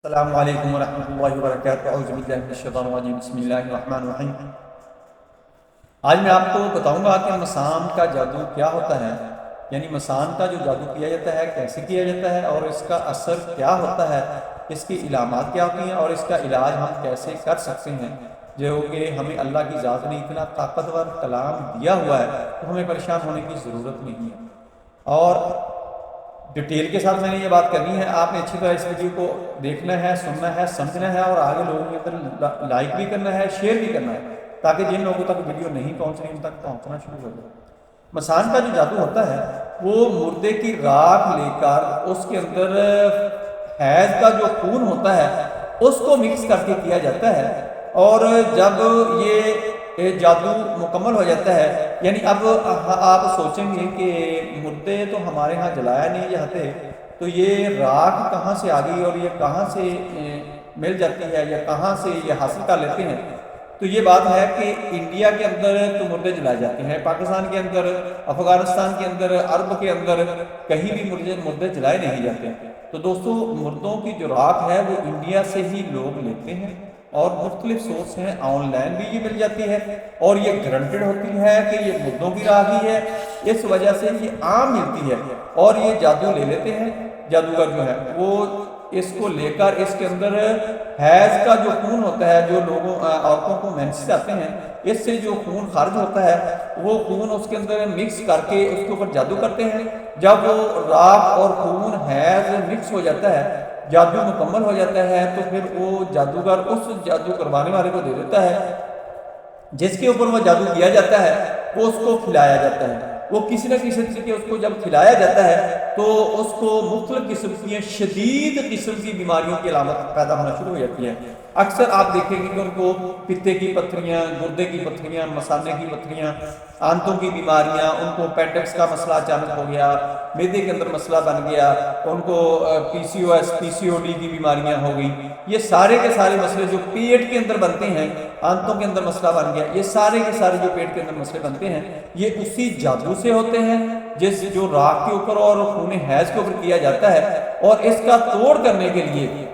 السلام علیکم ورحمۃ اللہ وبرکاتہ۔ اعوذ باللہ من الشیطان الرجیم، بسم اللہ الرحمن الرحیم۔ آج میں آپ کو بتاؤں گا کہ مسان کا جادو کیا ہوتا ہے، یعنی مسان کا جو جادو کیا جاتا ہے کیسے کیا جاتا ہے اور اس کا اثر کیا ہوتا ہے، اس کی علامات کیا ہوتی ہیں اور اس کا علاج ہم کیسے کر سکتے ہیں۔ جو کہ ہمیں اللہ کی ذات نے اتنا طاقتور کلام دیا ہوا ہے تو ہمیں پریشان ہونے کی ضرورت نہیں ہے، اور ڈیٹیل کے ساتھ میں نے یہ بات کرنی ہے۔ آپ نے اچھی طرح اس ویڈیو کو دیکھنا ہے، سننا ہے، سمجھنا ہے اور آگے لوگوں کے اندر لائک بھی کرنا ہے، شیئر بھی کرنا ہے، تاکہ جن لوگوں تک ویڈیو نہیں پہنچ رہی ان تک پہنچنا شروع ہو جائے۔ مسان کا جو جادو ہوتا ہے وہ مردے کی راکھ لے کر اس کے اندر حیض کا جو خون ہوتا ہے اس کو مکس کر کے کیا جاتا ہے، اور جب یہ جادو مکمل ہو جاتا ہے، یعنی اب آپ سوچیں گے کہ مردے تو ہمارے ہاں جلایا نہیں جاتے، تو یہ راکھ کہاں سے آ گئی اور یہ کہاں سے مل جاتی ہے یا کہاں سے یہ حاصل کر لیتے ہیں؟ تو یہ بات ہے کہ انڈیا کے اندر تو مردے جلائے جاتے ہیں، پاکستان کے اندر، افغانستان کے اندر، عرب کے اندر کہیں بھی مردے جلائے نہیں جاتے۔ تو دوستو، مردوں کی جو راکھ ہے وہ انڈیا سے ہی لوگ لیتے ہیں، اور مختلف سورس ہیں، آن لائن بھی یہ مل جاتی ہے اور یہ گارنٹیڈ ہوتی ہے کہ یہ مردوں کی راکھ ہی ہے، اس وجہ سے یہ عام ملتی ہے، اور یہ جادو لے لیتے ہیں۔ جادوگر جو ہے وہ اس کو لے کر اس کے اندر حیض کا جو خون ہوتا ہے، جو عورتوں کو مینسز آتے ہیں، اس سے جو خون خارج ہوتا ہے وہ خون اس کے اندر مکس کر کے اس کے اوپر جادو کرتے ہیں۔ جب وہ راکھ اور خون حیض مکس ہو جاتا ہے، جادو مکمل ہو جاتا ہے، تو پھر وہ جادوگر اس جادو کروانے والے کو دے دیتا ہے جس کے اوپر وہ جادو کیا جاتا ہے، وہ اس کو کھلایا جاتا ہے۔ وہ کسی نہ کسی طریقے اس کو جب کھلایا جاتا ہے تو اس کو مختلف قسم کی شدید قسم کی بیماریوں کی علامت پیدا ہونا شروع ہو جاتی ہے۔ اکثر آپ دیکھیں گے کہ ان کو پتے کی پتھریاں، گردے کی پتھریاں، مثانے کی پتھریاں، آنتوں کی بیماریاں، ان کو پیٹکس کا مسئلہ اچانک ہو گیا، معدے کے اندر مسئلہ بن گیا، ان کو پی سی او ایس، پی سی او ڈی کی بیماریاں ہو گئی۔ یہ سارے کے سارے مسئلے جو پیٹ کے اندر بنتے ہیں، آنتوں کے اندر مسئلہ بن گیا، یہ سارے کے سارے جو پیٹ کے اندر مسئلے بنتے ہیں یہ اسی جادو سے ہوتے ہیں جو راکھ کے اوپر اور خون حیض کے اوپر کیا جاتا ہے۔ اور اس کا توڑ کرنے کے لیے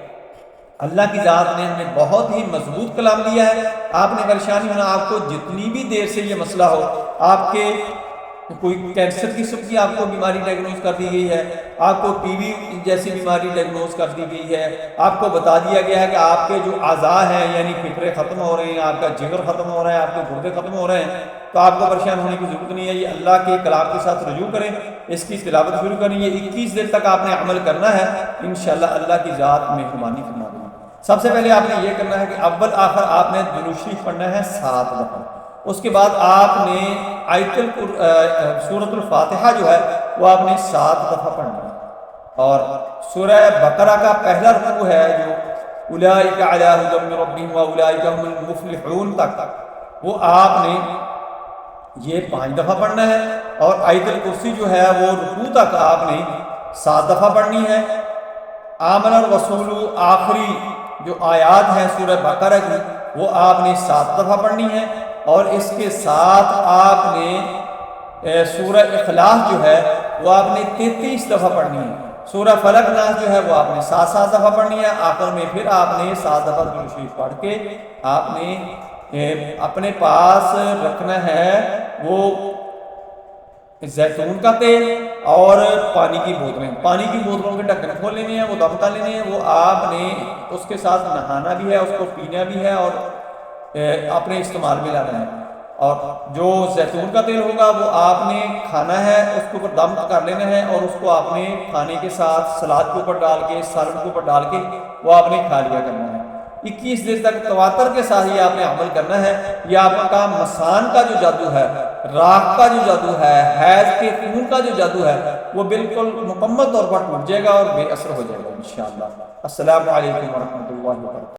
اللہ کی ذات نے ہمیں بہت ہی مضبوط کلام دیا ہے۔ آپ نے پریشانی ہونا، آپ کو جتنی بھی دیر سے یہ مسئلہ ہو، آپ کے کوئی کینسر قسم کی آپ کو بیماری ڈائگنوز کر دی گئی ہے، آپ کو ٹی وی جیسی بیماری ڈائگنوز کر دی گئی ہے، آپ کو بتا دیا گیا ہے کہ آپ کے جو اعضاء ہیں یعنی پھیپھڑے ختم ہو رہے ہیں، آپ کا جگر ختم ہو رہا ہے، آپ کے گردے ختم ہو رہے ہیں، تو آپ کو پریشان ہونے کی ضرورت نہیں ہے۔ یہ اللہ کے کلام کے ساتھ رجوع کریں، اس کی تلاوت شروع کریں، یہ 21 دن تک آپ نے عمل کرنا ہے، انشاءاللہ اللہ کی ذات مہربانی فرما دے گی۔ سب سے پہلے آپ نے یہ کرنا ہے کہ اول آخر آپ نے درود شریف پڑھنا ہے 7 دفعہ۔ اس کے بعد آپ نے سورۃ الفاتحہ جو ہے وہ آپ نے 7 دفعہ پڑھنا ہے، اور سورہ بقرہ کا پہلا رکوع ہے جو اولئک علی ھدی من ربہم واولئک ھم المفلحون تک، وہ آپ نے یہ 5 دفعہ پڑھنا ہے، اور آیت الکرسی جو ہے وہ رکوع تک آپ نے 7 دفعہ پڑھنی ہے۔ آمن الرسول آخری جو آیات ہیں سورہ بقرہ کی وہ آپ نے 7 دفعہ پڑھنی ہے، اور اس کے ساتھ آپ نے سورہ اخلاص جو ہے وہ آپ نے 33 دفعہ پڑھنی ہے۔ سورہ فلق ناس جو ہے وہ آپ نے 7 دفعہ پڑھنی ہے۔ آخر میں پھر آپ نے 7 دفعہ درود شریف پڑھ کے آپ نے اپنے پاس رکھنا ہے وہ زیتون کا تیل اور پانی کی بوتلیں۔ پانی کی بوتلوں کے ڈھکن کھول لینے ہیں، وہ دم کر لینے ہیں، وہ آپ نے اس کے ساتھ نہانا بھی ہے، اس کو پینا بھی ہے اور اپنے استعمال میں لانا ہے۔ اور جو زیتون کا تیل ہوگا وہ آپ نے کھانا ہے، اس کے اوپر دم کر لینا ہے، اور اس کو آپ نے کھانے کے ساتھ سلاد کے اوپر ڈال کے، سالن کے اوپر ڈال کے وہ آپ نے کھا لیا کرنا ہے۔ 21 دن تک تواتر کے ساتھ ہی آپ نے عمل کرنا ہے۔ یہ آپ کا مسان کا جو جادو ہے، راکھ کا جو جادو ہے، حیض کے خون کا جو جادو ہے، وہ بالکل مکمل طور پر ٹوٹ جائے گا اور بے اثر ہو جائے گا انشاءاللہ۔ السلام علیکم ورحمۃ اللہ وبرکاتہ۔